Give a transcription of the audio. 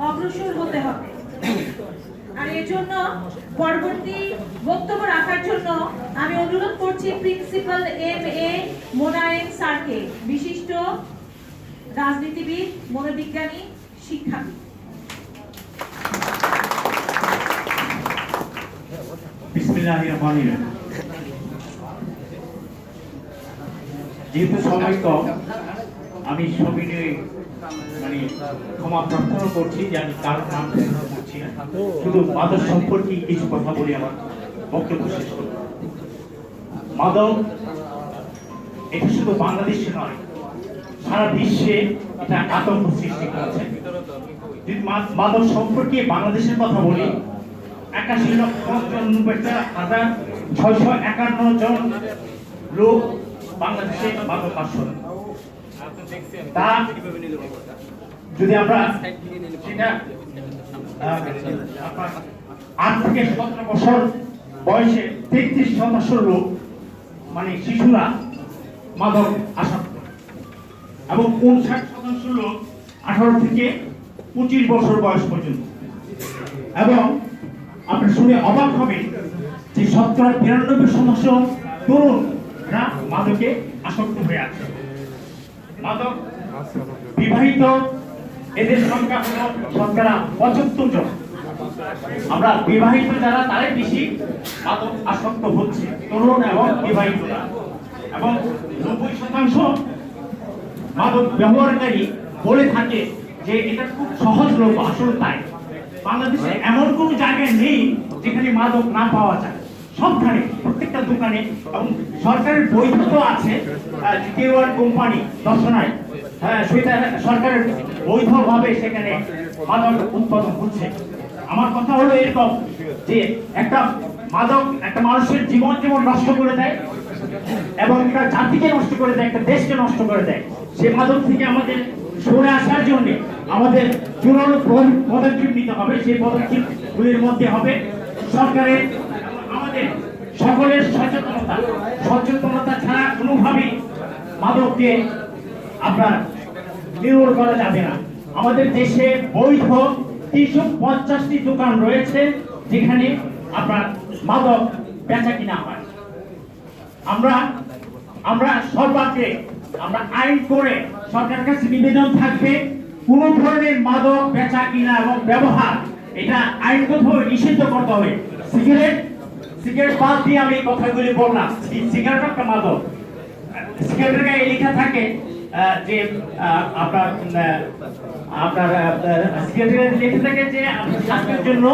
অগ্রসর হতে হবে। আর এর জন্য পরবর্তী বক্তব্য রাখার জন্য আমি অনুরোধ করছি প্রিন্সিপাল MA মোনায়েম স্যারকে, বিশিষ্ট রাজনীতিবিদ, মনোবিজ্ঞানী, শিক্ষাবিদ। বিসমিল্লাহির রহমানির রহিম। যেহেতু সময় কম, আমি সবিনয়ে ক্ষমা প্রার্থনা করছি যে আমি কারোর নাম করছি না, শুধু মাদক সম্পর্কে কিছু কথা বলে আমার বক্তব্য শেষ করব। মাদক এটা শুধু বাংলাদেশে নয়, সারা বিশ্বে এটা আতঙ্ক সৃষ্টি করেছে। যদি মাদক সম্পর্কে বাংলাদেশের কথা বলি, 81,651 জন লোক বাংলাদেশে মাদক আসন। তা যদি আমরা সেটা 8 থেকে 17 বছর বয়সে 33% লোক শিশুরা মাদক আসক্ত, এবং 59% লোক 18 থেকে 25 বছর বয়স পর্যন্ত। এবং আপনি শুনে অবাক হবেন যে 92% তরুণরা মাদকে আসক্ত হয়ে আছে। মাদক বিবাহিত এদের সংখ্যা হল 75 জন। আমরা বিবাহিত যারা তারাই বেশি মাদক আসক্ত হচ্ছে, তরুণ এবং বিবাহিতরা। এবং 90% মাদক ব্যবহারকারী বলে থাকে যে এটা খুব সহজলভ্য। আসলে তাই, বাংলাদেশে এমন কোনো জায়গায় নেই যেখানে মাদক না পাওয়া যায়। সবখানে, প্রত্যেকটা দোকানে, এবং সরকারের বৈধ আছে। K1 কোম্পানি দর্শনায়, সেটা সরকারের বৈধভাবে সেখানে মাদক উৎপাদন হচ্ছে। আমার কথা হলো এরকম যে একটা মাদক একটা মানুষের জীবন নষ্ট করে দেয়, এবং একটা জাতিকে নষ্ট করে দেয়, একটা দেশকে নষ্ট করে দেয়। সে মাদক থেকে আমাদের সরে আসার জন্য আমাদের জোরালো পদক্ষেপ নিতে হবে। সেই পদক্ষেপগুলির মধ্যে হবে সরকারের, আমাদের সকলের সচেতনতা ছাড়া কোনোভাবেই মাদককে আপনার নির্মূল করা যাবে না। আমাদের দেশে বৈধ 350টি দোকান রয়েছে যেখানে আপনার মাদক বেচা কিনা হয়। আমরা সর্বাগ্রে আমরা আইন করে সরকারের কাছে নিবেদন থাকবে, কোন ধরনের মাদক বেচা কিনা এবং ব্যবহার এটা আইনগতভাবে নিষিদ্ধ করতে হবে। সিগারেট বাদ দিয়ে আমি কথাগুলি বললাম। সিগারেট একটা মাদক। সিগারেটের গায়ে লেখা থাকে যে আপনার সিগারেটের লেখা থাকে যে স্বাস্থ্যের জন্য